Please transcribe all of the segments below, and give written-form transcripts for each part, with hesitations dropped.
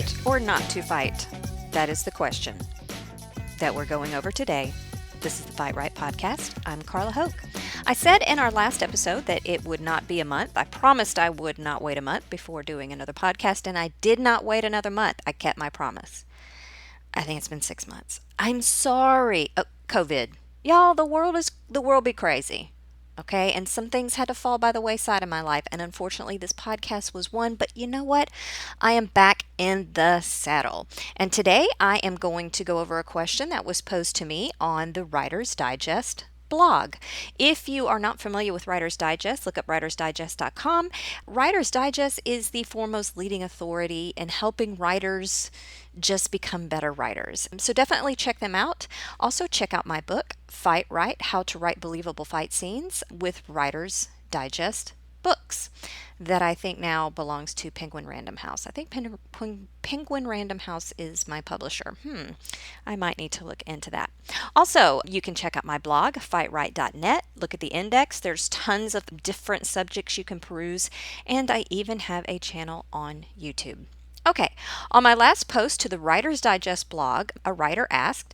fight or not to fight? That is the question that we're going over today. This is the FightWrite podcast. I'm Carla Hoke. I said in our last episode that it would not be a month. I promised I would not wait a month before doing another podcast, and I did not wait another month. I kept my promise. I think it's been 6 months. I'm sorry. Oh, COVID. Y'all, the world be crazy. Okay, and some things had to fall by the wayside in my life, and unfortunately this podcast was one, but you know what? I am back in the saddle. And today I am going to go over a question that was posed to me on the Writer's Digest blog. If you are not familiar with Writer's Digest, look up writersdigest.com. Writer's Digest is the foremost leading authority in helping writers just become better writers. So definitely check them out. Also check out my book, FightWrite, How to Write Believable Fight Scenes with Writer's Digest Books, that I think now belongs to Penguin Random House. I think Penguin Random House is my publisher. I might need to look into that. Also, you can check out my blog, FightWrite.net. Look at the index. There's tons of different subjects you can peruse, and I even have a channel on YouTube. Okay, on my last post to the Writer's Digest blog, a writer asked,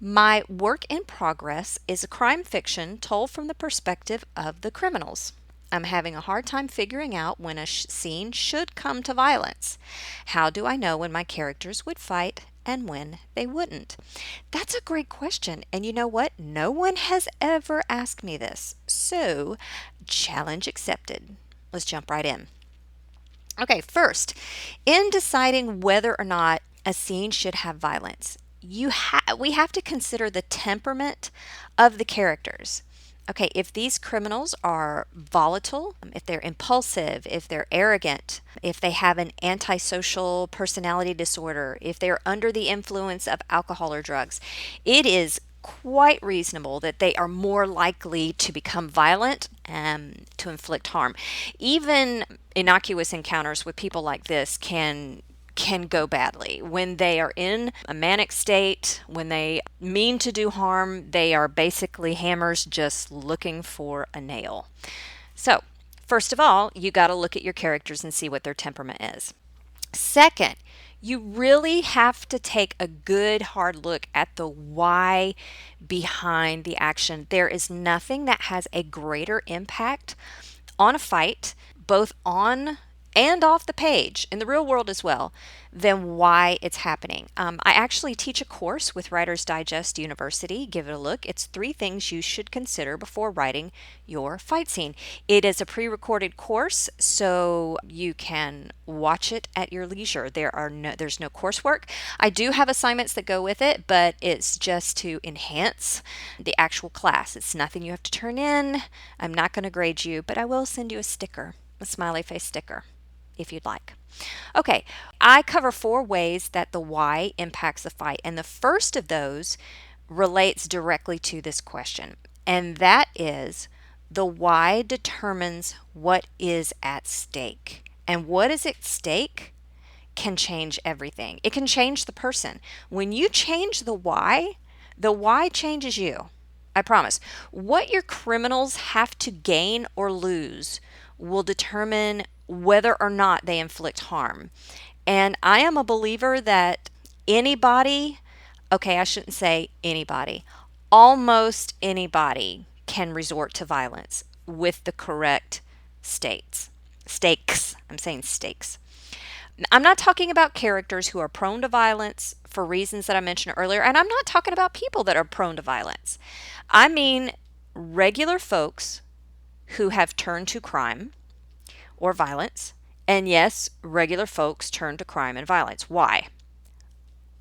"My work in progress is a crime fiction told from the perspective of the criminals. I'm having a hard time figuring out when a scene should come to violence. How do I know when my characters would fight and when they wouldn't?" That's a great question. And you know what? No one has ever asked me this. So, challenge accepted. Let's jump right in. Okay, first, in deciding whether or not a scene should have violence, we have to consider the temperament of the characters. Okay, if these criminals are volatile, if they're impulsive, if they're arrogant, if they have an antisocial personality disorder, if they're under the influence of alcohol or drugs, it is quite reasonable that they are more likely to become violent and to inflict harm. Even innocuous encounters with people like this can go badly. When they are in a manic state, when they mean to do harm, they are basically hammers just looking for a nail. So, first of all, you got to look at your characters and see what their temperament is. Second, you really have to take a good hard look at the why behind the action. There is nothing that has a greater impact on a fight, both on and off the page, in the real world as well, than why it's happening. I actually teach a course with Writer's Digest University. Give it a look. It's 3 things you should consider before writing your fight scene. It is a pre-recorded course, so you can watch it at your leisure. There's no coursework. I do have assignments that go with it, but it's just to enhance the actual class. It's nothing you have to turn in. I'm not going to grade you, but I will send you a sticker, a smiley face sticker, if you'd like. Okay, I cover 4 ways that the why impacts the fight, and the first of those relates directly to this question, and that is the why determines what is at stake. And what is at stake can change everything. It can change the person. When you change the why changes you. I promise. What your criminals have to gain or lose will determine whether or not they inflict harm. And I am a believer that anybody, okay, I shouldn't say anybody, almost anybody can resort to violence with the correct stakes. I'm saying stakes. I'm not talking about characters who are prone to violence for reasons that I mentioned earlier, and I'm not talking about people that are prone to violence. I mean regular folks who have turned to crime or violence. And yes, regular folks turn to crime and violence. Why?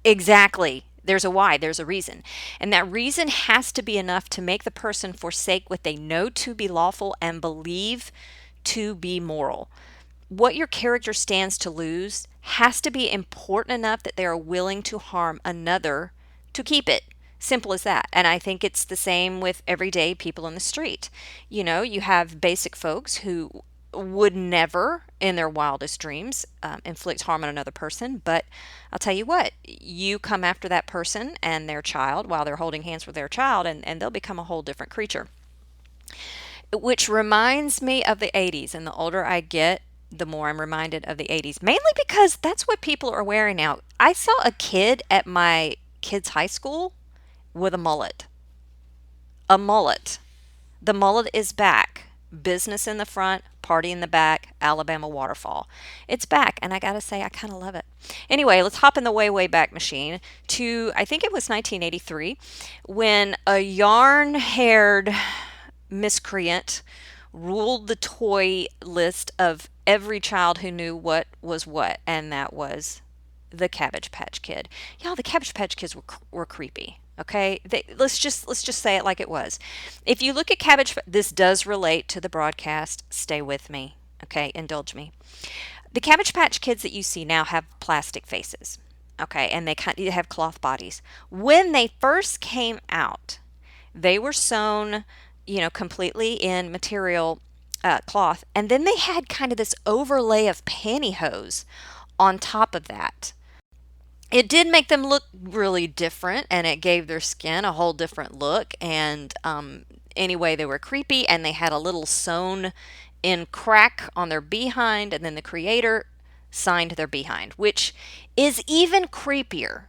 Exactly. There's a why. There's a reason. And that reason has to be enough to make the person forsake what they know to be lawful and believe to be moral. What your character stands to lose has to be important enough that they are willing to harm another to keep it. Simple as that. And I think it's the same with everyday people in the street. You know, you have basic folks who would never in their wildest dreams inflict harm on another person, but I'll tell you what, you come after that person and their child while they're holding hands with their child, and they'll become a whole different creature. Which reminds me of the 80s, and the older I get, the more I'm reminded of the 80s, mainly because that's what people are wearing now. I saw a kid at my kid's high school with a mullet. A mullet. The mullet is back. Business in the front, party in the back, Alabama waterfall. It's back, and I gotta say, I kind of love it. Anyway, let's hop in the way, way back machine to, I think it was 1983, when a yarn haired miscreant ruled the toy list of every child who knew what was what, and that was the Cabbage Patch Kid. Y'all, the Cabbage Patch Kids were creepy. Okay, let's just say it like it was. If you look at this does relate to the broadcast. Stay with me, okay? Indulge me. The Cabbage Patch Kids that you see now have plastic faces, okay, and they kind of have cloth bodies. When they first came out, they were sewn, completely in material cloth, and then they had kind of this overlay of pantyhose on top of that. It did make them look really different, and it gave their skin a whole different look. And anyway, they were creepy, and they had a little sewn in crack on their behind, and then the creator signed their behind, which is even creepier.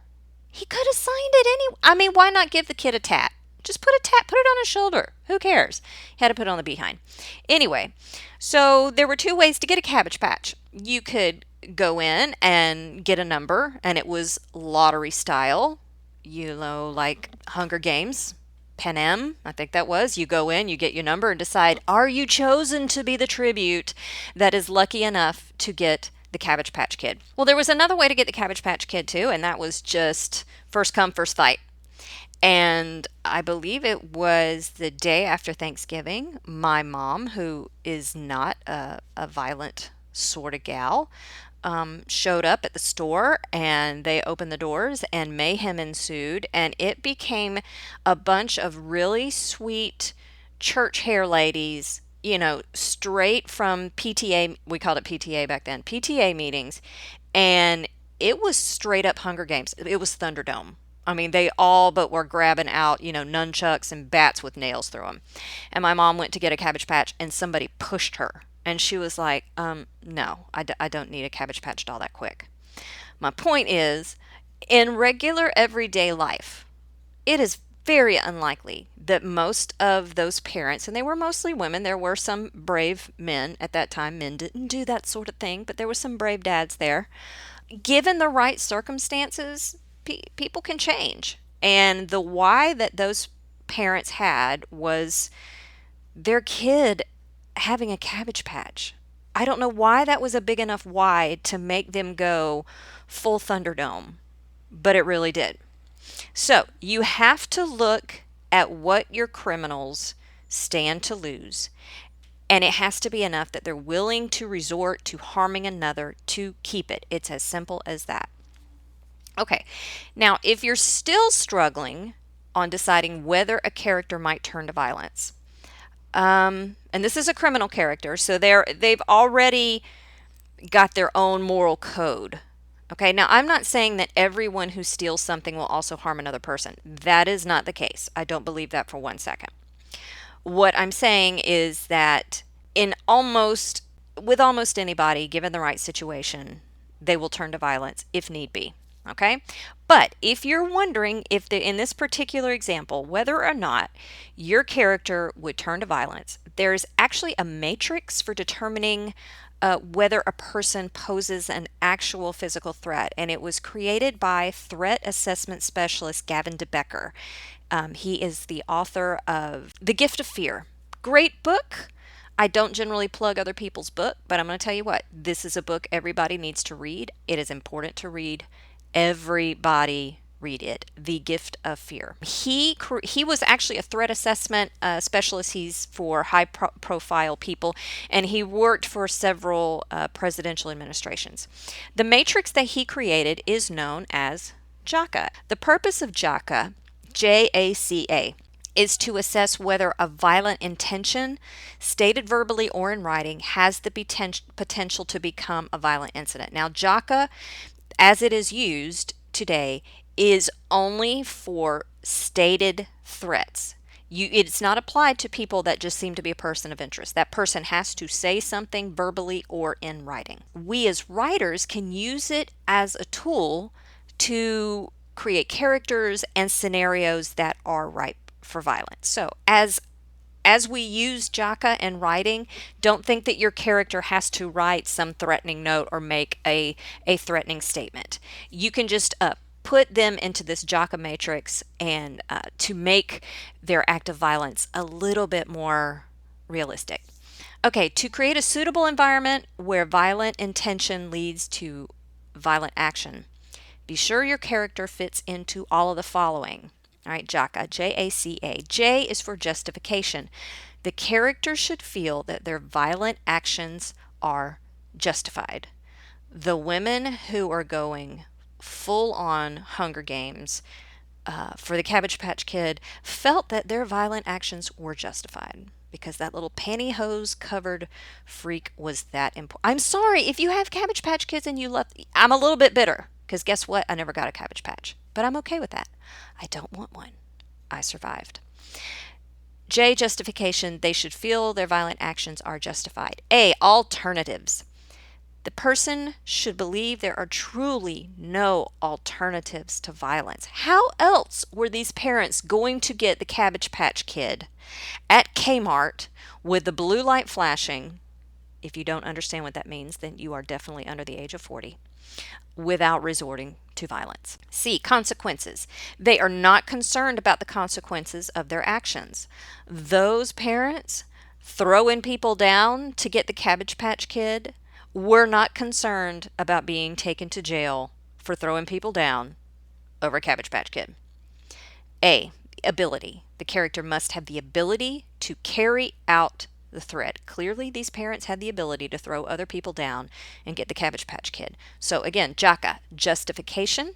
He could have signed it I mean, why not give the kid a tat? Just put put it on his shoulder. Who cares? He had to put it on the behind. Anyway, so there were two ways to get a Cabbage Patch. You could go in and get a number, and it was lottery style, like Hunger Games. Panem, I think that was. You go in, you get your number, and decide, are you chosen to be the tribute that is lucky enough to get the Cabbage Patch Kid? Well, there was another way to get the Cabbage Patch Kid, too, and that was just first come, first fight. And I believe it was the day after Thanksgiving, my mom, who is not a violent sort of gal, showed up at the store, and they opened the doors, and mayhem ensued, and it became a bunch of really sweet church hair ladies, straight from PTA. We called it PTA back then, PTA meetings, and it was straight up Hunger Games. It was Thunderdome. I mean, they all but were grabbing out, nunchucks and bats with nails through them. And my mom went to get a Cabbage Patch, and somebody pushed her. And she was like, no, I don't need a Cabbage Patch doll that quick. My point is, in regular everyday life, it is very unlikely that most of those parents, and they were mostly women, there were some brave men at that time. Men didn't do that sort of thing, but there were some brave dads there. Given the right circumstances, people can change. And the why that those parents had was their kid having a Cabbage Patch. I don't know why that was a big enough why to make them go full Thunderdome, but it really did. So you have to look at what your criminals stand to lose, and it has to be enough that they're willing to resort to harming another to keep it. It's as simple as that. Okay, now if you're still struggling on deciding whether a character might turn to violence, and this is a criminal character, so they've already got their own moral code. Okay, now I'm not saying that everyone who steals something will also harm another person. That is not the case. I don't believe that for 1 second. What I'm saying is that with almost anybody, given the right situation, they will turn to violence if need be. Okay, but if you're wondering in this particular example, whether or not your character would turn to violence, there's actually a matrix for determining whether a person poses an actual physical threat, and it was created by threat assessment specialist Gavin DeBecker. He is the author of The Gift of Fear. Great book. I don't generally plug other people's book, but I'm going to tell you what, this is a book everybody needs to read. It is important to read. Everybody read it. The Gift of Fear. He was actually a threat assessment specialist. He's for high profile people, and he worked for several presidential administrations. The matrix that he created is known as JACA. The purpose of JACA, JACA, is to assess whether a violent intention, stated verbally or in writing, has the potential to become a violent incident. Now, JACA, as it is used today, is only for stated threats. It's not applied to people that just seem to be a person of interest. That person has to say something verbally or in writing. We as writers can use it as a tool to create characters and scenarios that are ripe for violence. So as we use Jaka in writing, don't think that your character has to write some threatening note or make a threatening statement. You can just put them into this Jaka matrix and to make their act of violence a little bit more realistic. Okay, to create a suitable environment where violent intention leads to violent action, be sure your character fits into all of the following. All right, Jaka, J-A-C-A. J is for justification. The character should feel that their violent actions are justified. The women who are going full on Hunger Games for the Cabbage Patch Kid felt that their violent actions were justified because that little pantyhose covered freak was that important. I'm sorry if you have Cabbage Patch Kids and you love. I'm a little bit bitter because guess what? I never got a Cabbage Patch, but I'm okay with that. I don't want one. I survived. J, justification. They should feel their violent actions are justified. A, alternatives. The person should believe there are truly no alternatives to violence. How else were these parents going to get the Cabbage Patch Kid at Kmart with the blue light flashing? If you don't understand what that means, then you are definitely under the age of 40, without resorting to violence. C, consequences. They are not concerned about the consequences of their actions. Those parents throwing people down to get the Cabbage Patch Kid were not concerned about being taken to jail for throwing people down over Cabbage Patch Kid. A, ability. The character must have the ability to carry out the threat. Clearly, these parents had the ability to throw other people down and get the Cabbage Patch Kid. So again, Jaka, justification.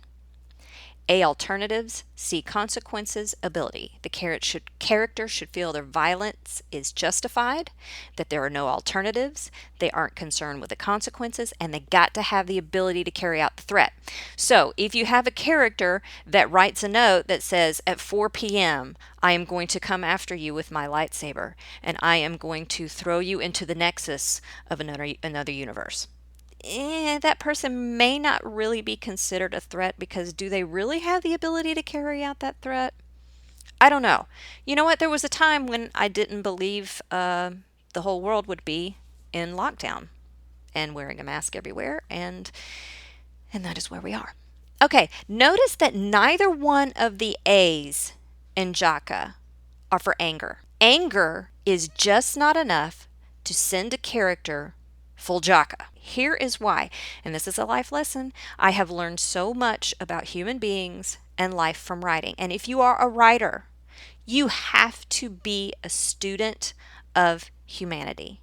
A, alternatives. C, consequences. Ability. The character should feel their violence is justified, that there are no alternatives, they aren't concerned with the consequences, and they got to have the ability to carry out the threat. So if you have a character that writes a note that says, at 4 p.m., I am going to come after you with my lightsaber, and I am going to throw you into the nexus of another universe. That person may not really be considered a threat because do they really have the ability to carry out that threat? I don't know. You know what? There was a time when I didn't believe the whole world would be in lockdown and wearing a mask everywhere, and that is where we are. Okay, notice that neither one of the A's in Jaka are for anger. Anger is just not enough to send a character full Jaka. Here is why, and this is a life lesson. I have learned so much about human beings and life from writing. And if you are a writer, you have to be a student of humanity.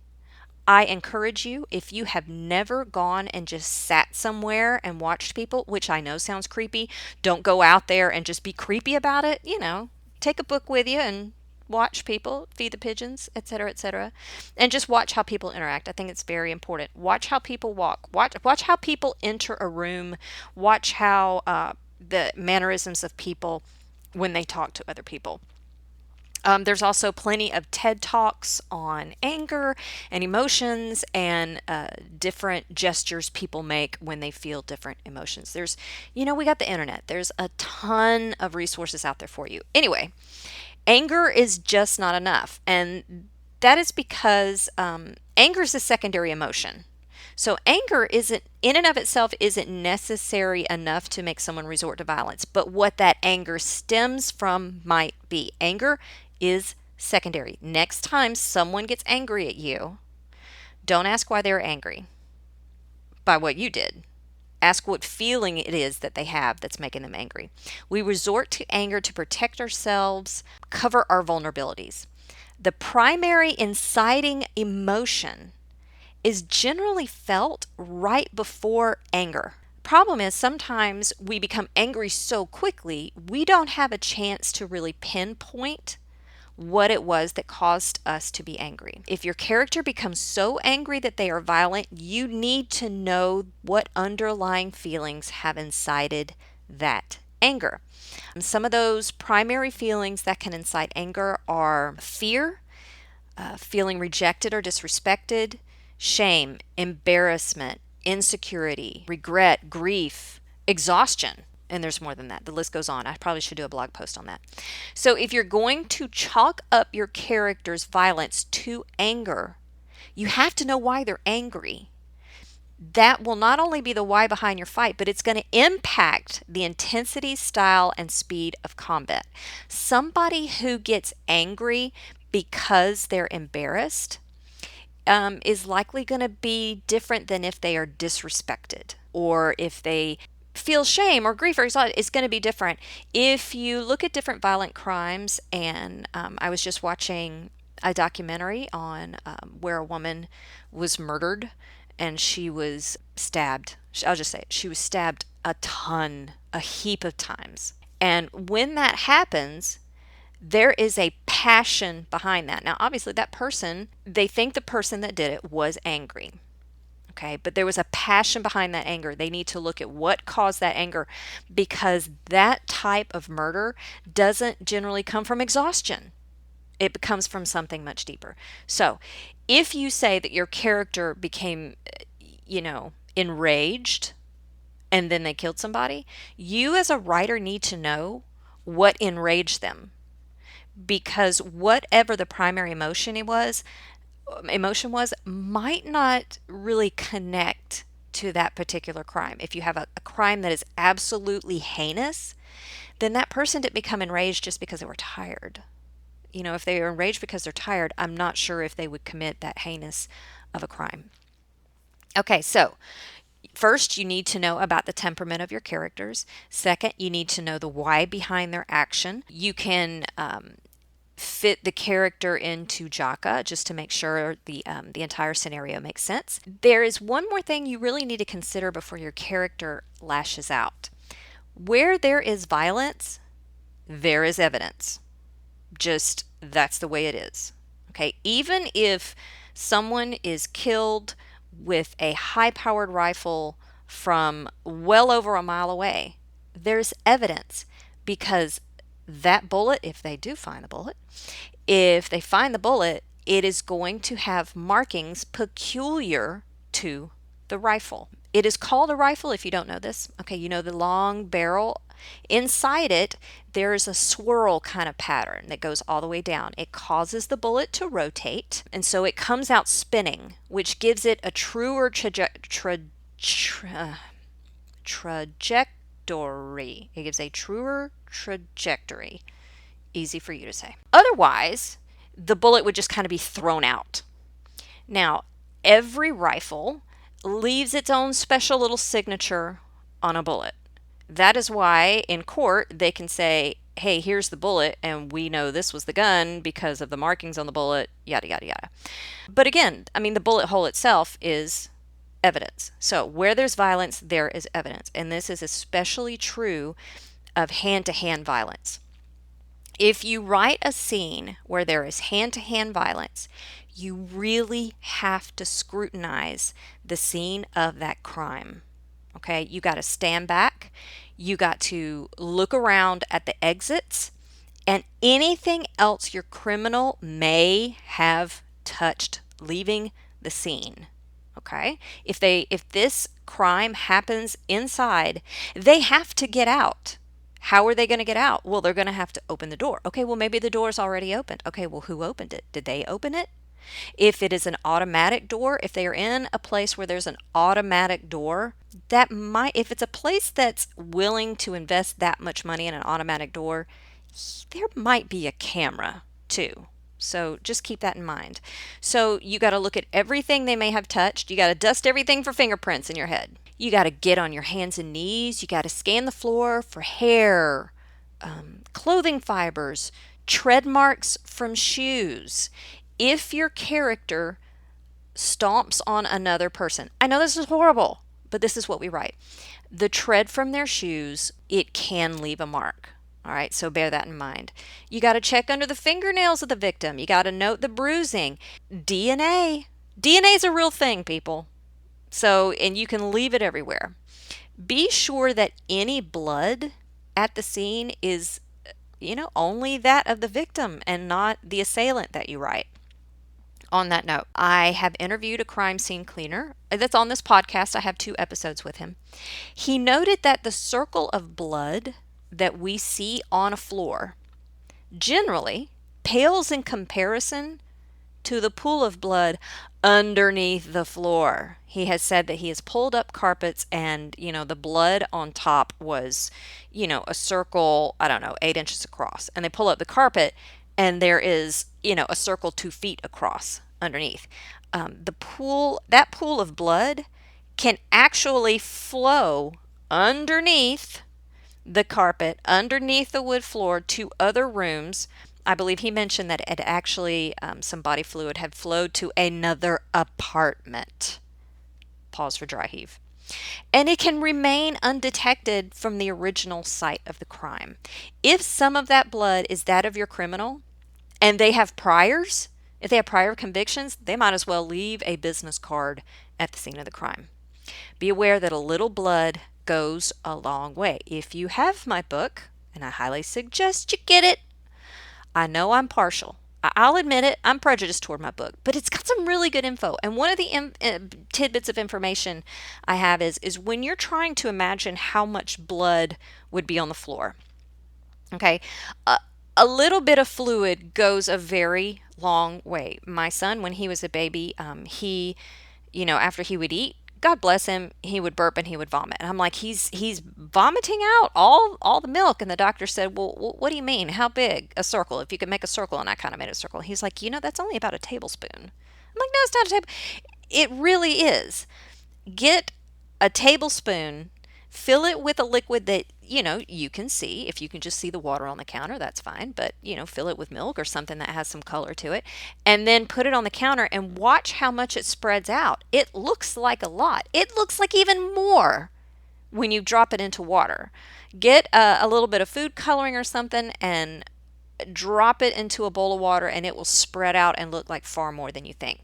I encourage you, if you have never gone and just sat somewhere and watched people, which I know sounds creepy, don't go out there and just be creepy about it. Take a book with you and watch people, feed the pigeons, etc., and just watch how people interact. I think it's very important. Watch how people walk. Watch how people enter a room. Watch how the mannerisms of people when they talk to other people. There's also plenty of TED Talks on anger and emotions and different gestures people make when they feel different emotions. We got the internet. There's a ton of resources out there for you. Anyway, anger is just not enough. And that is because anger is a secondary emotion. So anger isn't, in and of itself, isn't necessary enough to make someone resort to violence. But what that anger stems from might be. Anger is secondary. Next time someone gets angry at you, don't ask why they're angry by what you did. Ask what feeling it is that they have that's making them angry. We resort to anger to protect ourselves, cover our vulnerabilities. The primary inciting emotion is generally felt right before anger. Problem is sometimes we become angry so quickly, we don't have a chance to really pinpoint what it was that caused us to be angry. If your character becomes so angry that they are violent, you need to know what underlying feelings have incited that anger. Some of those primary feelings that can incite anger are fear, feeling rejected or disrespected, shame, embarrassment, insecurity, regret, grief, exhaustion. And there's more than that. The list goes on. I probably should do a blog post on that. So if you're going to chalk up your character's violence to anger, you have to know why they're angry. That will not only be the why behind your fight, but it's going to impact the intensity, style, and speed of combat. Somebody who gets angry because they're embarrassed is likely going to be different than if they are disrespected, or if they feel shame or grief or exhaustion. It's going to be different. If you look at different violent crimes, and I was just watching a documentary on where a woman was murdered and she was stabbed. I'll just say it. She was stabbed a heap of times. And when that happens, there is a passion behind that. Now, obviously, that person, they think the person that did it was angry. Okay, but there was a passion behind that anger. They need to look at what caused that anger, because that type of murder doesn't generally come from exhaustion. It comes from something much deeper. So, if you say that your character became, enraged and then they killed somebody, you as a writer need to know what enraged them, because whatever the primary emotion was might not really connect to that particular crime. If you have a crime that is absolutely heinous, then that person didn't become enraged just because they were tired. If they are enraged because they're tired, I'm not sure if they would commit that heinous of a crime. Okay, so first, you need to know about the temperament of your characters. Second, you need to know the why behind their action. You can fit the character into Jaka just to make sure the entire scenario makes sense. There is one more thing you really need to consider before your character lashes out. Where there is violence, there is evidence. Just that's the way it is. Okay, even if someone is killed with a high-powered rifle from well over a mile away, there's evidence, because that bullet, if they do find the bullet, if they find the bullet, it is going to have markings peculiar to the rifle. It is called a rifle if you don't know this. Okay, you know the long barrel. Inside it, there's a swirl kind of pattern that goes all the way down. It causes the bullet to rotate, and so it comes out spinning, which gives it a truer trajectory. It gives a truer trajectory. Easy for you to say. Otherwise, the bullet would just kind of be thrown out. Now, every rifle leaves its own special little signature on a bullet. That is why in court they can say, hey, here's the bullet, and we know this was the gun because of the markings on the bullet, yada, yada, yada. But again, the bullet hole itself is evidence. So where there's violence, there is evidence. And this is especially true of hand-to-hand violence. If you write a scene where there is hand-to-hand violence, you really have to scrutinize the scene of that crime. Okay, you got to stand back. You got to look around at the exits and anything else your criminal may have touched leaving the scene. Okay, if this crime happens inside, they have to get out. How are they going to get out? Well, they're going to have to open the door. Okay, well, maybe the door's already opened. Okay, well, who opened it? Did they open it? If it is an automatic door, if they are in a place where there's an automatic door, that might, if it's a place that's willing to invest that much money in an automatic door, there might be a camera too. So just keep that in mind. So you got to look at everything they may have touched. You got to dust everything for fingerprints in your head. You got to get on your hands and knees. You got to scan the floor for hair, clothing fibers, tread marks from shoes. If your character stomps on another person, I know this is horrible, but this is what we write. The tread from their shoes, it can leave a mark. All right, so bear that in mind. You got to check under the fingernails of the victim. You got to note the bruising. DNA. DNA is a real thing, people. So, and you can leave it everywhere. Be sure that any blood at the scene is, only that of the victim and not the assailant that you write. On that note, I have interviewed a crime scene cleaner that's on this podcast. I have 2 episodes with him. He noted that the circle of blood that we see on a floor generally pales in comparison to the pool of blood underneath the floor. He has said that he has pulled up carpets and, the blood on top was, a circle, I don't know, 8 inches across. And they pull up the carpet and there is, a circle 2 feet across underneath. That pool of blood can actually flow underneath the carpet, underneath the wood floor to other rooms. I believe he mentioned that it actually, some body fluid had flowed to another apartment. Pause for dry heave. And it can remain undetected from the original site of the crime. If some of that blood is that of your criminal and they have priors, if they have prior convictions, they might as well leave a business card at the scene of the crime. Be aware that a little blood goes a long way. If you have my book, and I highly suggest you get it, I know I'm partial. I'll admit it, I'm prejudiced toward my book, but it's got some really good info. And one of the tidbits of information I have is when you're trying to imagine how much blood would be on the floor, okay, a little bit of fluid goes a very long way. My son, when he was a baby, he, after he would eat, God bless him, he would burp and he would vomit. And I'm like, he's vomiting out all the milk. And the doctor said, well, what do you mean? How big? A circle. If you could make a circle. And I kind of made a circle. He's like, that's only about a tablespoon. I'm like, no, it's not a tablespoon. It really is. Get a tablespoon, fill it with a liquid that, you can see. If you can just see the water on the counter, that's fine. But, fill it with milk or something that has some color to it. And then put it on the counter and watch how much it spreads out. It looks like a lot. It looks like even more when you drop it into water. Get a little bit of food coloring or something and drop it into a bowl of water and it will spread out and look like far more than you think.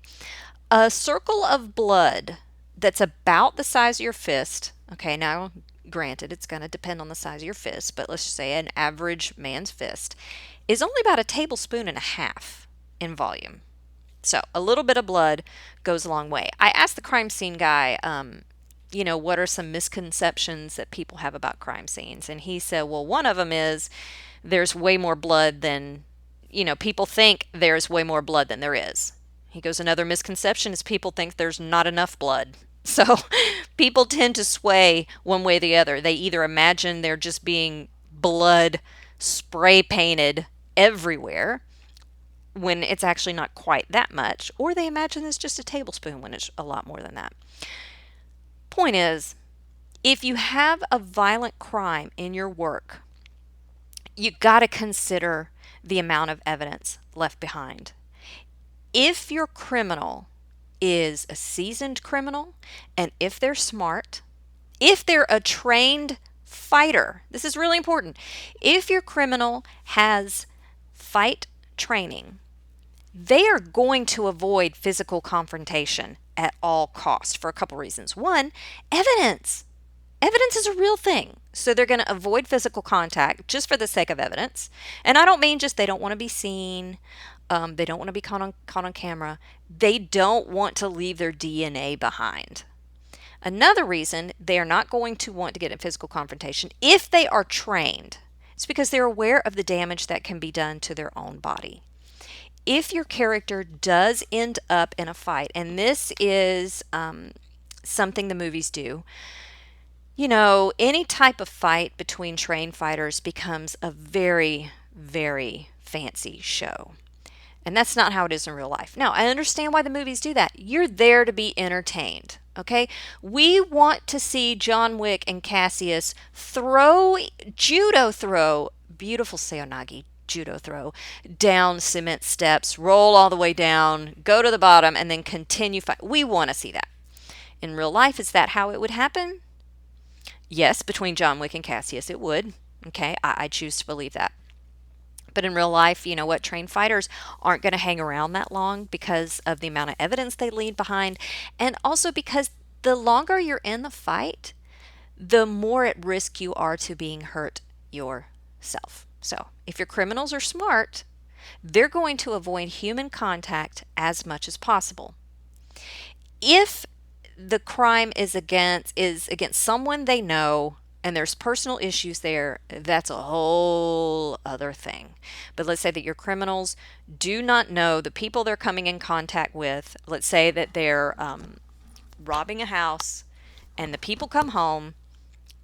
A circle of blood that's about the size of your fist. Okay, now granted, it's going to depend on the size of your fist, but let's just say an average man's fist is only about a tablespoon and a half in volume. So a little bit of blood goes a long way. I asked the crime scene guy, what are some misconceptions that people have about crime scenes? And he said, well, one of them is there's way more blood than, people think there's way more blood than there is. He goes, another misconception is people think there's not enough blood. So people tend to sway one way or the other. They either imagine there just being blood spray painted everywhere when it's actually not quite that much, or they imagine it's just a tablespoon when it's a lot more than that. Point is, if you have a violent crime in your work, you got to consider the amount of evidence left behind. If your criminal is a seasoned criminal, and if they're smart, if they're a trained fighter, this is really important. If your criminal has fight training, they are going to avoid physical confrontation at all costs for a couple reasons. One, evidence. Evidence is a real thing. So they're going to avoid physical contact just for the sake of evidence. And I don't mean just they don't want to be seen. They don't want to be caught on camera. They don't want to leave their DNA behind. Another reason they are not going to want to get in physical confrontation if they are trained is because they're aware of the damage that can be done to their own body. If your character does end up in a fight, and this is something the movies do, any type of fight between trained fighters becomes a very, very fancy show. And that's not how it is in real life. Now, I understand why the movies do that. You're there to be entertained, okay? We want to see John Wick and Cassius judo throw, beautiful seonagi judo throw, down cement steps, roll all the way down, go to the bottom, and then continue fight. We want to see that. In real life, is that how it would happen? Yes, between John Wick and Cassius, it would. Okay, I choose to believe that. But in real life, trained fighters aren't going to hang around that long because of the amount of evidence they leave behind. And also because the longer you're in the fight, the more at risk you are to being hurt yourself. So if your criminals are smart, they're going to avoid human contact as much as possible. If the crime is against someone they know and there's personal issues there, that's a whole other thing. But let's say that your criminals do not know the people they're coming in contact with. Let's say that they're robbing a house and the people come home.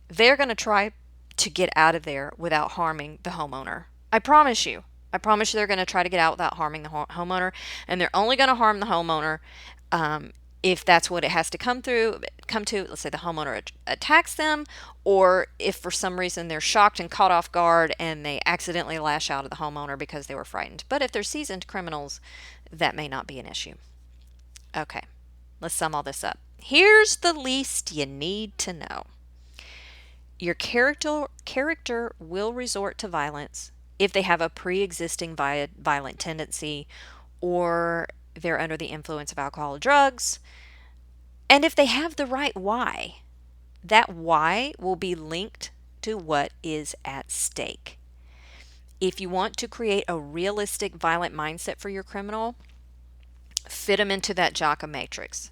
They're going to try to get out of there without harming the homeowner. I promise you. I promise you they're going to try to get out without harming the homeowner, and they're only going to harm the homeowner if that's what it has to come to. Let's say the homeowner attacks them, or if for some reason they're shocked and caught off guard and they accidentally lash out at the homeowner because they were frightened. But if they're seasoned criminals, that may not be an issue. Okay, let's sum all this up. Here's the least you need to know. Your character will resort to violence if they have a pre-existing violent tendency, or they're under the influence of alcohol or drugs, and if they have the right why. That why will be linked to what is at stake. If you want to create a realistic violent mindset for your criminal, fit them into that JACA matrix.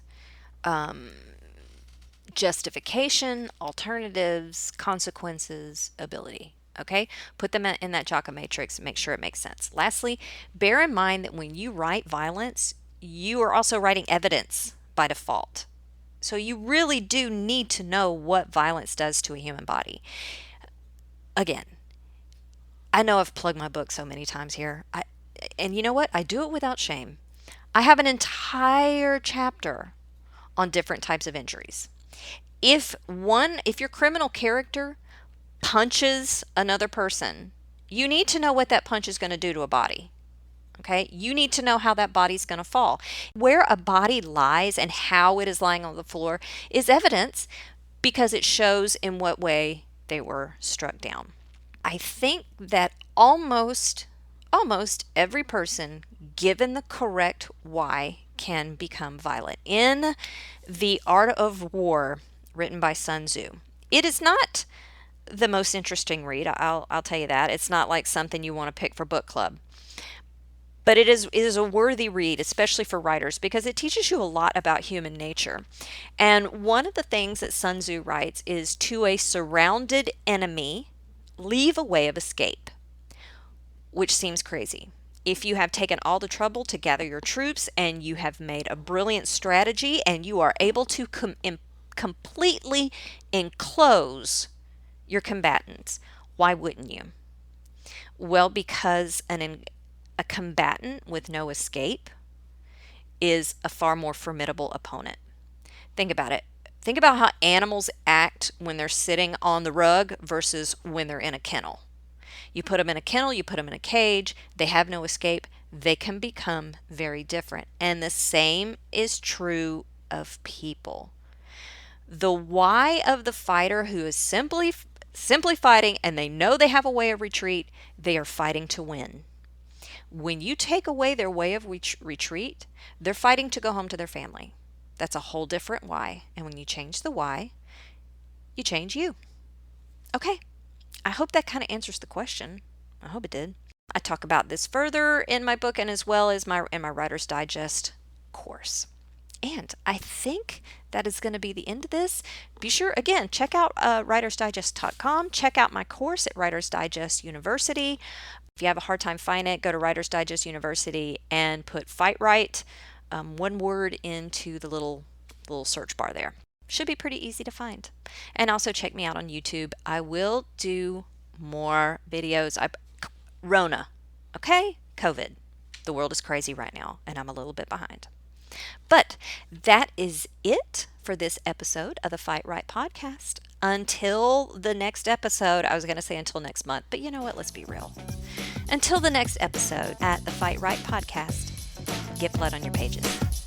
Justification, alternatives, consequences, ability. Okay? Put them in that JACA matrix and make sure it makes sense. Lastly, bear in mind that when you write violence, you are also writing evidence by default. So you really do need to know what violence does to a human body. Again, I know I've plugged my book so many times here. And you know what? I do it without shame. I have an entire chapter on different types of injuries. If your criminal character punches another person, you need to know what that punch is going to do to a body. Okay? You need to know how that body's going to fall. Where a body lies and how it is lying on the floor is evidence because it shows in what way they were struck down. I think that almost every person, given the correct why, can become violent. In The Art of War, written by Sun Tzu, it is not the most interesting read. I'll tell you that. It's not like something you want to pick for book club. But it is a worthy read, especially for writers, because it teaches you a lot about human nature. And one of the things that Sun Tzu writes is, to a surrounded enemy, leave a way of escape, which seems crazy. If you have taken all the trouble to gather your troops and you have made a brilliant strategy and you are able to completely enclose your combatants, why wouldn't you? Well, because a combatant with no escape is a far more formidable opponent. Think about it. Think about how animals act when they're sitting on the rug versus when they're in a kennel. You put them in a kennel, you put them in a cage, they have no escape, they can become very different. And the same is true of people. The why of the fighter who is simply fighting and they know they have a way of retreat, they are fighting to win. When you take away their way of retreat, they're fighting to go home to their family. That's a whole different why. And when you change the why, you change you. Okay. I hope that kind of answers the question. I hope it did. I talk about this further in my book and as well as in my Writer's Digest course. And I think that is going to be the end of this. Be sure, again, check out writersdigest.com. Check out my course at Writer's Digest University. If you have a hard time finding it, go to Writer's Digest University and put FightWrite, one word, into the little search bar there. Should be pretty easy to find. And also check me out on YouTube. I will do more videos. Rona, okay? COVID. The world is crazy right now, and I'm a little bit behind. But that is it for this episode of the FightWrite podcast. Until the next episode, I was going to say until next month, but you know what? Let's be real. Until the next episode at the FightWrite podcast, get blood on your pages.